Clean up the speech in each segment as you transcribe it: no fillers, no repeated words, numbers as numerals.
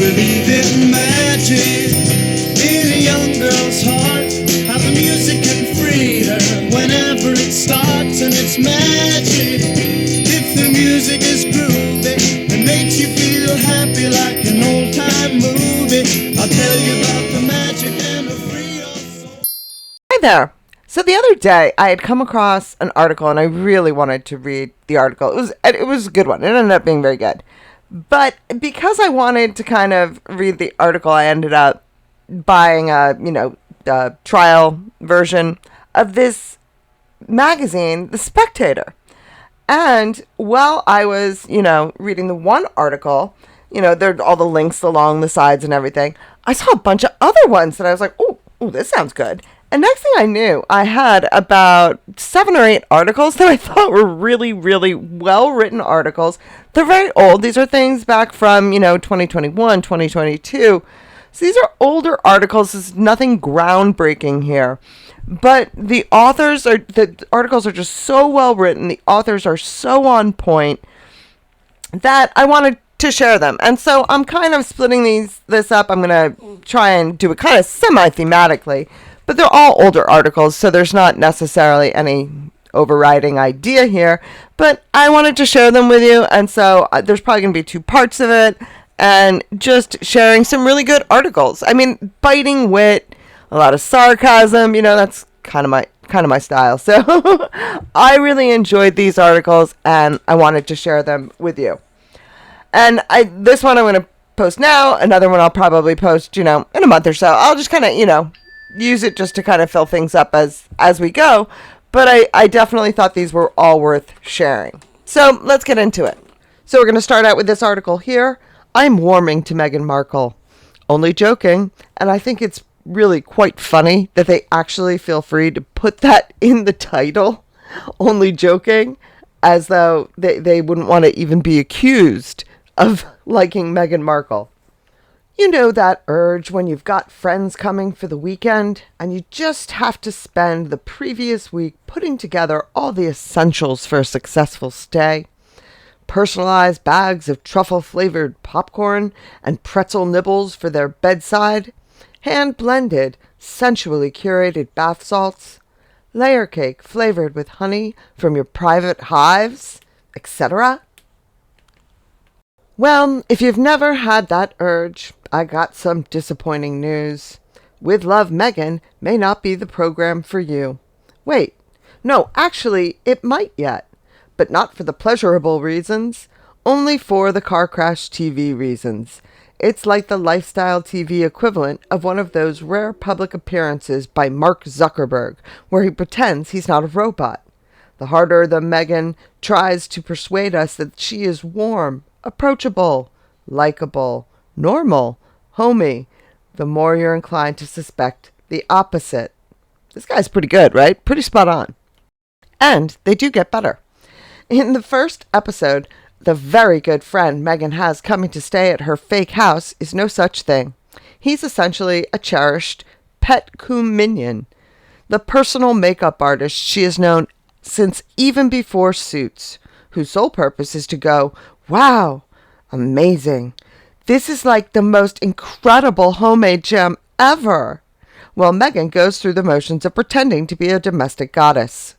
believe in magic in a young girl's heart. How the music can free her whenever it starts, and it's magic. If the music is groovy and makes you feel happy like an old time movie, I'll tell you about the magic and the free your soul. Hi there. So the other day I had come across an article and I really wanted to read the article. It was a good one. It ended up being very good. But because I wanted to kind of read the article, I ended up buying a trial version of this magazine, The Spectator. And while I was, reading the one article, there are all the links along the sides and everything, I saw a bunch of other ones that I was like, oh, this sounds good. And next thing I knew, I had about 7 or 8 articles that I thought were really, really well-written articles. They're very old. These are things back from, 2021, 2022. So these are older articles. There's nothing groundbreaking here. But the articles are just so well-written. The authors are so on point that I wanted to share them. And so I'm kind of splitting this up. I'm going to try and do it kind of semi-thematically. But they're all older articles, so there's not necessarily any overriding idea here. But I wanted to share them with you, and so there's probably going to be 2 parts of it, and just sharing some really good articles. I mean, biting wit, a lot of sarcasm, that's kind of my style. So I really enjoyed these articles, and I wanted to share them with you. And this one I'm going to post now. Another one I'll probably post, in a month or so. I'll just kind of, use it just to kind of fill things up as we go. But I definitely thought these were all worth sharing. So let's get into it. So we're going to start out with this article here. I'm warming to Meghan Markle. Only joking. And I think it's really quite funny that they actually feel free to put that in the title. Only joking. As though they wouldn't want to even be accused of liking Meghan Markle. You know that urge when you've got friends coming for the weekend and you just have to spend the previous week putting together all the essentials for a successful stay. Personalized bags of truffle-flavored popcorn and pretzel nibbles for their bedside. Hand-blended, sensually curated bath salts. Layer cake flavored with honey from your private hives, etc. Well, if you've never had that urge, I got some disappointing news. With Love, Meghan may not be the program for you. Wait, no, actually, it might yet. But not for the pleasurable reasons, only for the car crash TV reasons. It's like the lifestyle TV equivalent of one of those rare public appearances by Mark Zuckerberg, where he pretends he's not a robot. The harder the Meghan tries to persuade us that she is warm, approachable, likable, normal, homey, the more you're inclined to suspect the opposite. This guy's pretty good, right? Pretty spot on. And they do get better. In the first episode, the very good friend Meghan has coming to stay at her fake house is no such thing. He's essentially a cherished pet coon minion, the personal makeup artist she has known since even before Suits, whose sole purpose is to go, wow, amazing. This is like the most incredible homemade gem ever. Well, Meghan goes through the motions of pretending to be a domestic goddess.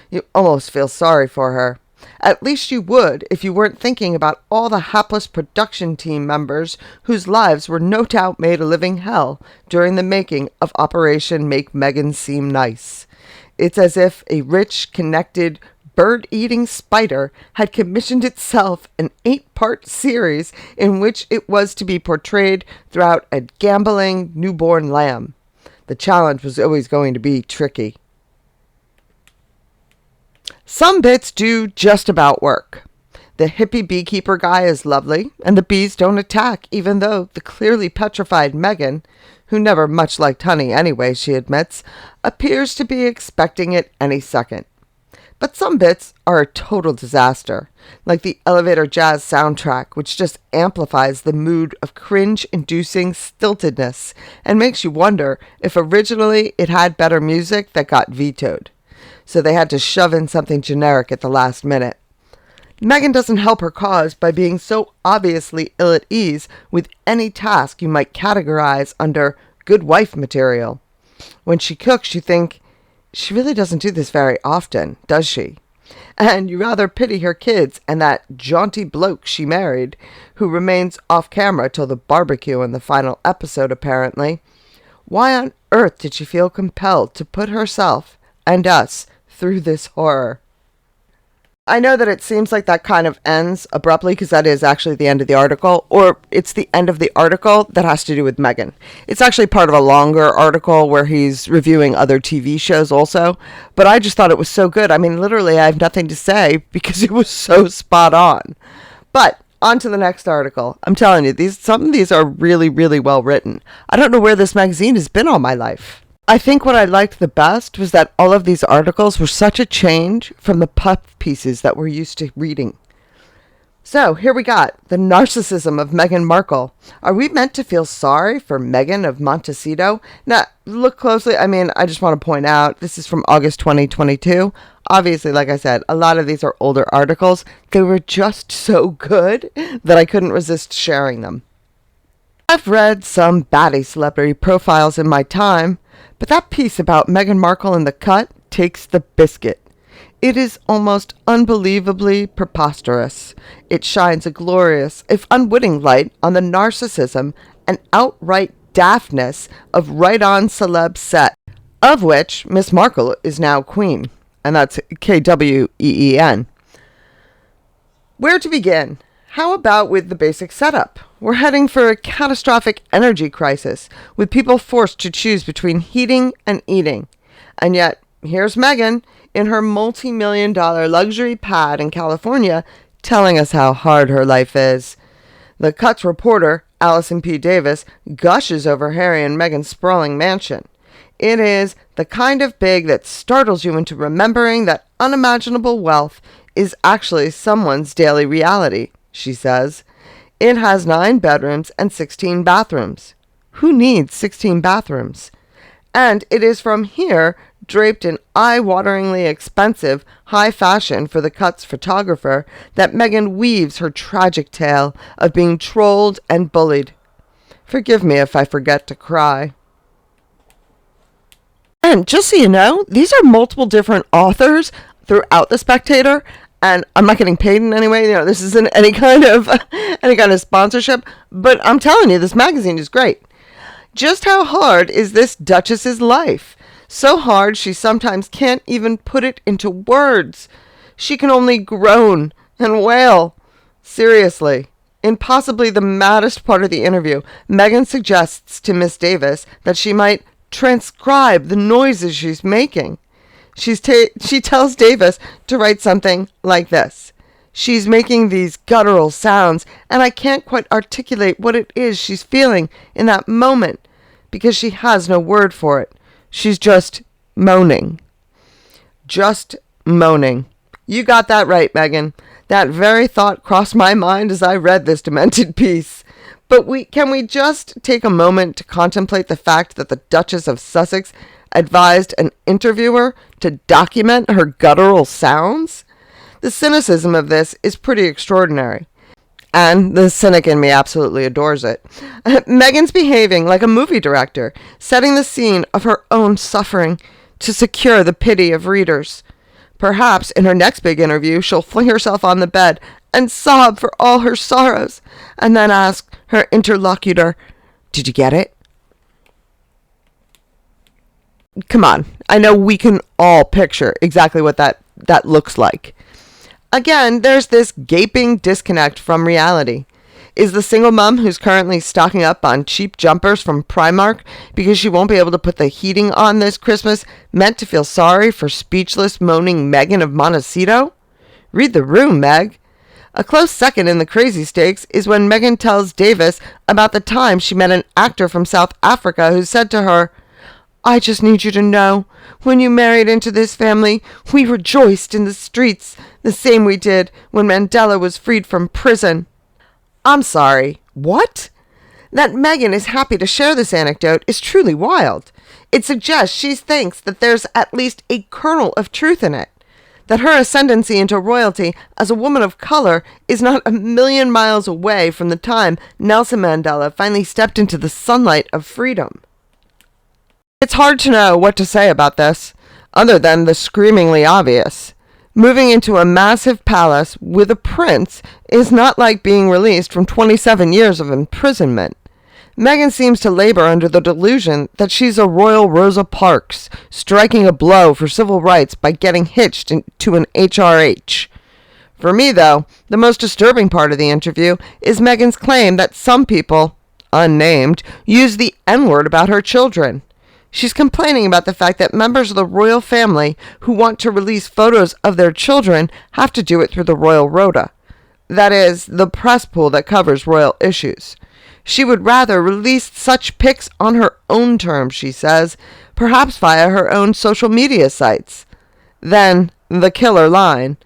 You almost feel sorry for her. At least you would if you weren't thinking about all the hapless production team members whose lives were no doubt made a living hell during the making of Operation Make Meghan Seem Nice. It's as if a rich, connected, bird-eating spider had commissioned itself an 8-part series in which it was to be portrayed throughout a gambling newborn lamb. The challenge was always going to be tricky. Some bits do just about work. The hippie beekeeper guy is lovely, and the bees don't attack, even though the clearly petrified Meghan, who never much liked honey anyway, she admits, appears to be expecting it any second. But some bits are a total disaster, like the elevator jazz soundtrack, which just amplifies the mood of cringe-inducing stiltedness and makes you wonder if originally it had better music that got vetoed. So they had to shove in something generic at the last minute. Meghan doesn't help her cause by being so obviously ill at ease with any task you might categorize under good wife material. When she cooks, you think, she really doesn't do this very often, does she? And you rather pity her kids and that jaunty bloke she married, who remains off camera till the barbecue in the final episode, apparently. Why on earth did she feel compelled to put herself and us through this horror? I know that it seems like that kind of ends abruptly because that is actually the end of the article, or it's the end of the article that has to do with Meghan. It's actually part of a longer article where he's reviewing other TV shows also, but I just thought it was so good. I mean, literally, I have nothing to say because it was so spot on. But on to the next article. I'm telling you, some of these are really, really well written. I don't know where this magazine has been all my life. I think what I liked the best was that all of these articles were such a change from the puff pieces that we're used to reading. So here we got the narcissism of Meghan Markle. Are we meant to feel sorry for Meghan of Montecito? Now, look closely. I mean, I just want to point out, this is from August 2022. Obviously, like I said, a lot of these are older articles. They were just so good that I couldn't resist sharing them. I've read some batty celebrity profiles in my time, but that piece about Meghan Markle in The Cut takes the biscuit. It is almost unbelievably preposterous. It shines a glorious, if unwitting light on the narcissism and outright daftness of right-on celeb set, of which Miss Markle is now queen, and that's Kween. Where to begin? How about with the basic setup? We're heading for a catastrophic energy crisis, with people forced to choose between heating and eating. And yet, here's Meghan in her multi-million-dollar luxury pad in California telling us how hard her life is. The Cut's reporter, Allison P. Davis, gushes over Harry and Meghan's sprawling mansion. It is the kind of big that startles you into remembering that unimaginable wealth is actually someone's daily reality, she says. It has 9 bedrooms and 16 bathrooms. Who needs 16 bathrooms? And it is from here, draped in eye-wateringly expensive high fashion for the Cut's photographer, that Meghan weaves her tragic tale of being trolled and bullied. Forgive me if I forget to cry. And just so you know, these are multiple different authors throughout the Spectator, and I'm not getting paid in any way. You know, this isn't any kind of sponsorship, but I'm telling you, this magazine is great. Just how hard is this Duchess's life? So hard she sometimes can't even put it into words. She can only groan and wail. Seriously. In possibly the maddest part of the interview, Meghan suggests to Miss Davis that she might transcribe the noises she's making. She tells Davis to write something like this. She's making these guttural sounds, and I can't quite articulate what it is she's feeling in that moment, because she has no word for it. She's just moaning. Just moaning. You got that right, Meghan. That very thought crossed my mind as I read this demented piece. But can we just take a moment to contemplate the fact that the Duchess of Sussex advised an interviewer to document her guttural sounds? The cynicism of this is pretty extraordinary. And the cynic in me absolutely adores it. Meghan's behaving like a movie director, setting the scene of her own suffering to secure the pity of readers. Perhaps in her next big interview, she'll fling herself on the bed and sob for all her sorrows, and then ask her interlocutor, "Did you get it?" Come on, I know we can all picture exactly what that looks like. Again, there's this gaping disconnect from reality. Is the single mom who's currently stocking up on cheap jumpers from Primark because she won't be able to put the heating on this Christmas meant to feel sorry for speechless, moaning Meghan of Montecito? Read the room, Meg. A close second in the crazy stakes is when Meghan tells Davis about the time she met an actor from South Africa who said to her, "I just need you to know, when you married into this family, we rejoiced in the streets, the same we did when Mandela was freed from prison." I'm sorry, what? That Meghan is happy to share this anecdote is truly wild. It suggests she thinks that there's at least a kernel of truth in it. that her ascendancy into royalty as a woman of color is not a million miles away from the time Nelson Mandela finally stepped into the sunlight of freedom. It's hard to know what to say about this, other than the screamingly obvious. Moving into a massive palace with a prince is not like being released from 27 years of imprisonment. Meghan seems to labor under the delusion that she's a royal Rosa Parks, striking a blow for civil rights by getting hitched to an HRH. For me, though, the most disturbing part of the interview is Meghan's claim that some people, unnamed, use the N-word about her children. She's complaining about the fact that members of the royal family who want to release photos of their children have to do it through the Royal Rota. That is, the press pool that covers royal issues. She would rather release such pics on her own terms, she says, perhaps via her own social media sites. Then, the killer line.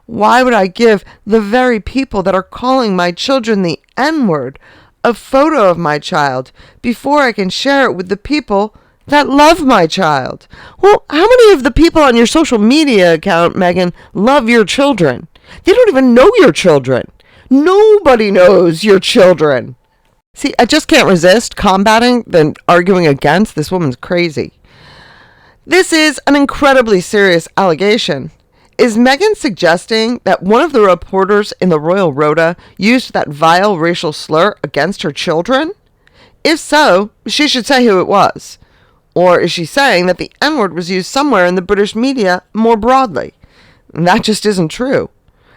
Why would I give the very people that are calling my children the N-word a photo of my child before I can share it with the people that love my child? Well, how many of the people on your social media account, Meghan, love your children? They don't even know your children. Nobody knows your children. See, I just can't resist combating than arguing against. This woman's crazy. This is an incredibly serious allegation. Is Meghan suggesting that one of the reporters in the Royal Rota used that vile racial slur against her children? If so, she should say who it was. Or is she saying that the N-word was used somewhere in the British media more broadly? That just isn't true.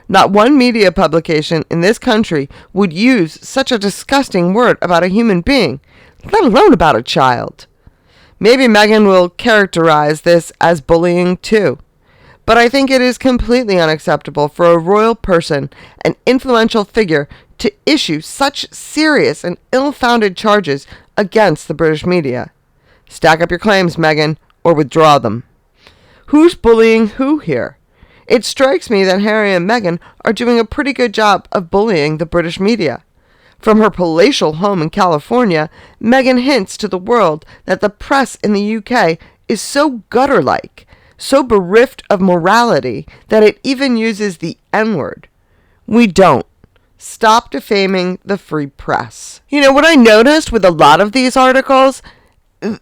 Not one media publication in this country would use such a disgusting word about a human being, let alone about a child. Maybe Meghan will characterize this as bullying too. But I think it is completely unacceptable for a royal person, an influential figure, to issue such serious and ill-founded charges against the British media. Stack up your claims, Meghan, or withdraw them. Who's bullying who here? It strikes me that Harry and Meghan are doing a pretty good job of bullying the British media. From her palatial home in California, Meghan hints to the world that the press in the UK is so gutter-like, so bereft of morality, that it even uses the N-word. We don't. Stop defaming the free press. You know, what I noticed with a lot of these articles,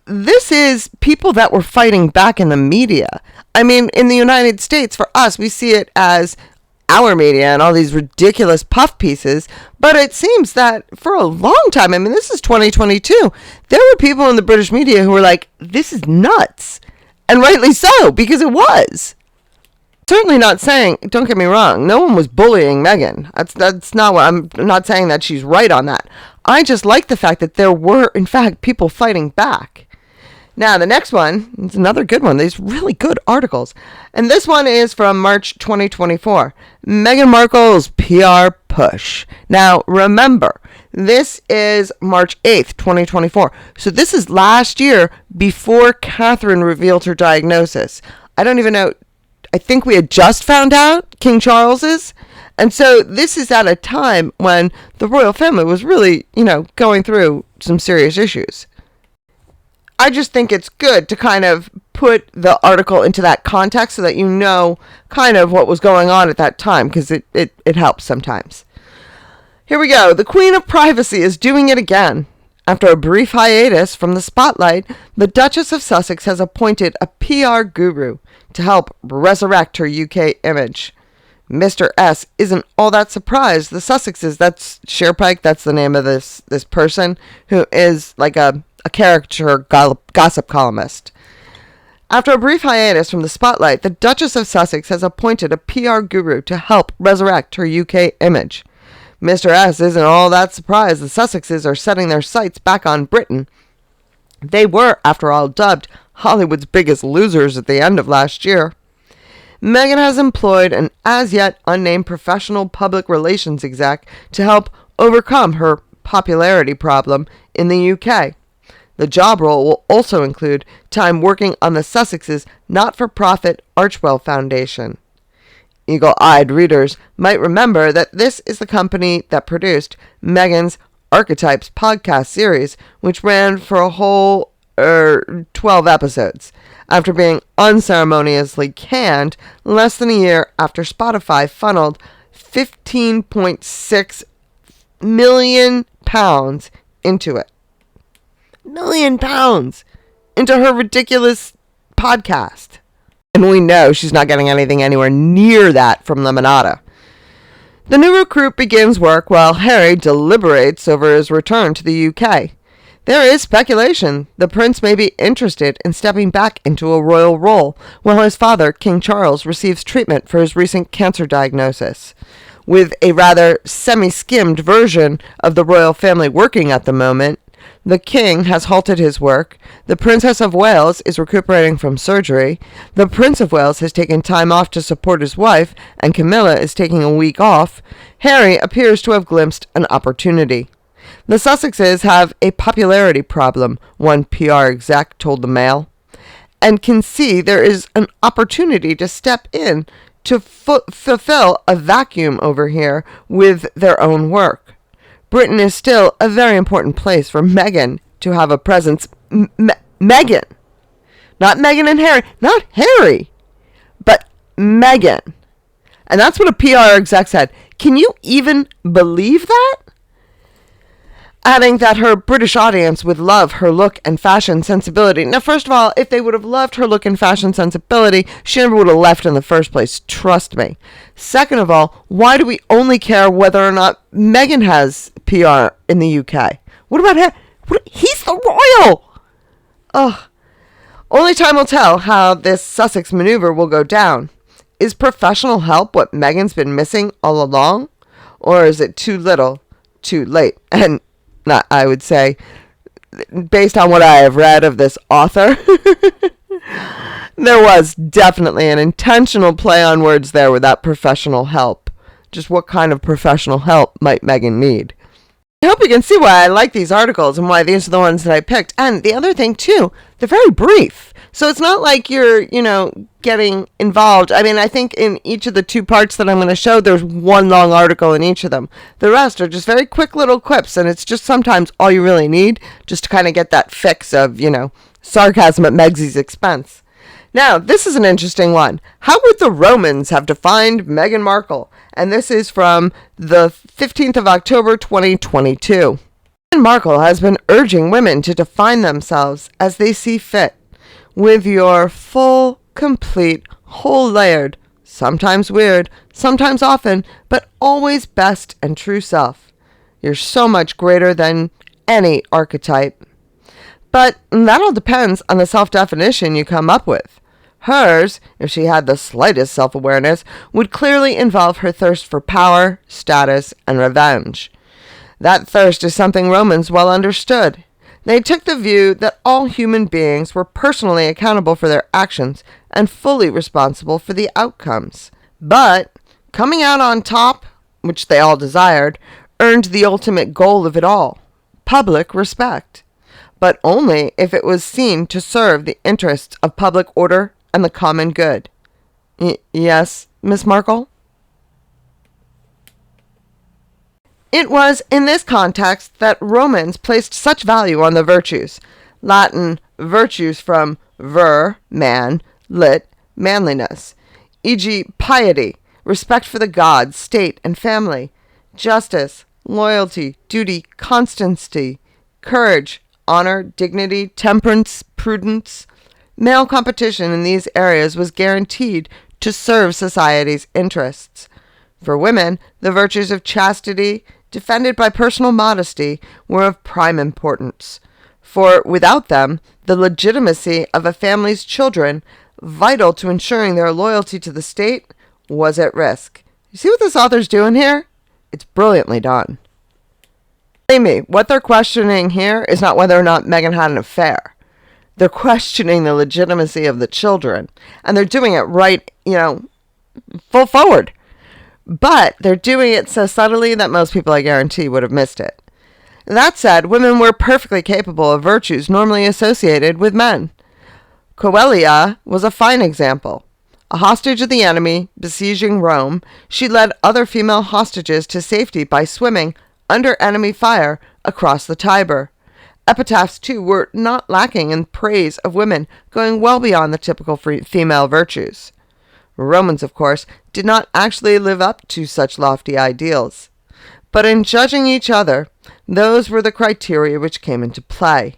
this is people that were fighting back in the media. I mean, in the United States, for us, we see it as our media and all these ridiculous puff pieces. But it seems that for a long time, I mean, this is 2022, there were people in the British media who were like, this is nuts. And rightly so, because it was. Certainly not saying, don't get me wrong, no one was bullying Meghan. That's not what I'm not saying that she's right on that. I just like the fact that there were, in fact, people fighting back. Now, the next one is another good one. These really good articles. And this one is from March 2024. Meghan Markle's PR push. Now, remember, this is March 8th, 2024. So this is last year before Catherine revealed her diagnosis. I don't even know. I think we had just found out King Charles's. And so this is at a time when the royal family was really, going through some serious issues. I just think it's good to kind of put the article into that context so that you know kind of what was going on at that time, because it helps sometimes. Here we go. The Queen of Privacy is doing it again. After a brief hiatus from the spotlight, the Duchess of Sussex has appointed a PR guru to help resurrect her UK image. Mr. S isn't all that surprised. The Sussexes, that's Sherpike, that's the name of this person, who is like a caricature gossip columnist. After a brief hiatus from the spotlight, the Duchess of Sussex has appointed a PR guru to help resurrect her UK image. Mr. S isn't all that surprised. The Sussexes are setting their sights back on Britain. They were, after all, dubbed Hollywood's biggest losers at the end of last year. Meghan has employed an as-yet unnamed professional public relations exec to help overcome her popularity problem in the UK. The job role will also include time working on the Sussexes' not-for-profit Archwell Foundation. Eagle-eyed readers might remember that this is the company that produced Meghan's Archetypes podcast series, which ran for a whole 12 episodes, after being unceremoniously canned less than a year after Spotify funneled £15.6 million into it. £1 million into her ridiculous podcast. And we know she's not getting anything anywhere near that from Lemonada. The new recruit begins work while Harry deliberates over his return to the UK. There is speculation the prince may be interested in stepping back into a royal role while his father, King Charles, receives treatment for his recent cancer diagnosis. With a rather semi-skimmed version of the royal family working at the moment, the king has halted his work, the Princess of Wales is recuperating from surgery, the Prince of Wales has taken time off to support his wife, and Camilla is taking a week off. Harry appears to have glimpsed an opportunity. The Sussexes have a popularity problem, one PR exec told the Mail, and can see there is an opportunity to step in to fulfill a vacuum over here with their own work. Britain is still a very important place for Meghan to have a presence. Meghan. Not Meghan and Harry. Not Harry. But Meghan. And that's what a PR exec said. Can you even believe that? Adding that her British audience would love her look and fashion sensibility. Now, first of all, if they would have loved her look and fashion sensibility, she never would have left in the first place. Trust me. Second of all, why do we only care whether or not Meghan has PR in the UK? What about him? He's the royal! Ugh. Only time will tell how this Sussex maneuver will go down. Is professional help what Meghan's been missing all along? Or is it too little, too late? And not, I would say, based on what I have read of this author, there was definitely an intentional play on words there with that professional help. Just what kind of professional help might Meghan need? I hope you can see why I like these articles and why these are the ones that I picked. And the other thing, too, they're very brief. So it's not like you're, getting involved. I mean, I think in each of the two parts that I'm going to show, there's one long article in each of them. The rest are just very quick little quips, and it's just sometimes all you really need just to kind of get that fix of, sarcasm at Megsy's expense. Now, this is an interesting one. How would the Romans have defined Meghan Markle? And this is from the 15th of October, 2022. Meghan Markle has been urging women to define themselves as they see fit, with your full, complete, whole layered, sometimes weird, sometimes often, but always best and true self. You're so much greater than any archetype. But that all depends on the self-definition you come up with. Hers, if she had the slightest self-awareness, would clearly involve her thirst for power, status, and revenge. That thirst is something Romans well understood. They took the view that all human beings were personally accountable for their actions and fully responsible for the outcomes. But coming out on top, which they all desired, earned the ultimate goal of it all, public respect. But only if it was seen to serve the interests of public order and the common good. Yes, Miss Markle? It was in this context that Romans placed such value on the virtues. Latin virtues from ver, man, lit, manliness, e.g. piety, respect for the gods, state, and family, justice, loyalty, duty, constancy, courage, honor, dignity, temperance, prudence. Male competition in these areas was guaranteed to serve society's interests. For women, the virtues of chastity, defended by personal modesty, were of prime importance. For without them, the legitimacy of a family's children, vital to ensuring their loyalty to the state, was at risk. You see what this author's doing here? It's brilliantly done. Believe me, what they're questioning here is not whether or not Meghan had an affair. They're questioning the legitimacy of the children. And they're doing it right, full forward. But they're doing it so subtly that most people, I guarantee, would have missed it. That said, women were perfectly capable of virtues normally associated with men. Coelia was a fine example. A hostage of the enemy, besieging Rome, she led other female hostages to safety by swimming under enemy fire across the Tiber. Epitaphs, too, were not lacking in praise of women, going well beyond the typical female virtues. Romans, of course, did not actually live up to such lofty ideals. But in judging each other, those were the criteria which came into play.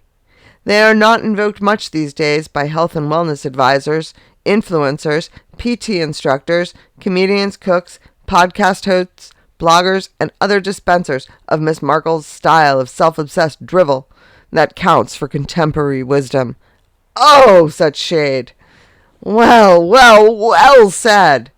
They are not invoked much these days by health and wellness advisors, influencers, PT instructors, comedians, cooks, podcast hosts, bloggers, and other dispensers of Miss Markle's style of self-obsessed drivel that counts for contemporary wisdom. Oh, such shade! Well said.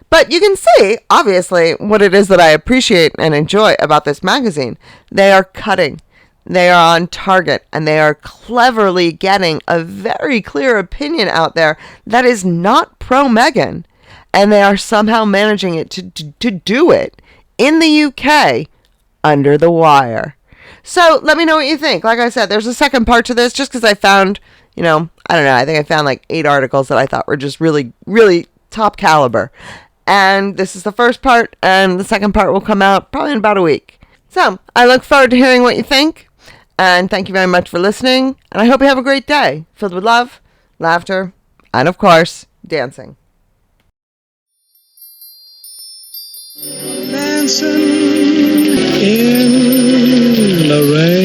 But you can see, obviously, what it is that I appreciate and enjoy about this magazine. They are cutting, they are on target, and they are cleverly getting a very clear opinion out there that is not pro-Meghan. And they are somehow managing it to do it in the UK under the wire. So let me know what you think. Like I said, there's a second part to this just because I found, I don't know, I think I found like 8 articles that I thought were just really, really top caliber. And this is the first part, and the second part will come out probably in about a week. So I look forward to hearing what you think, and thank you very much for listening, and I hope you have a great day filled with love, laughter, and of course, dancing. Dancing in the rain.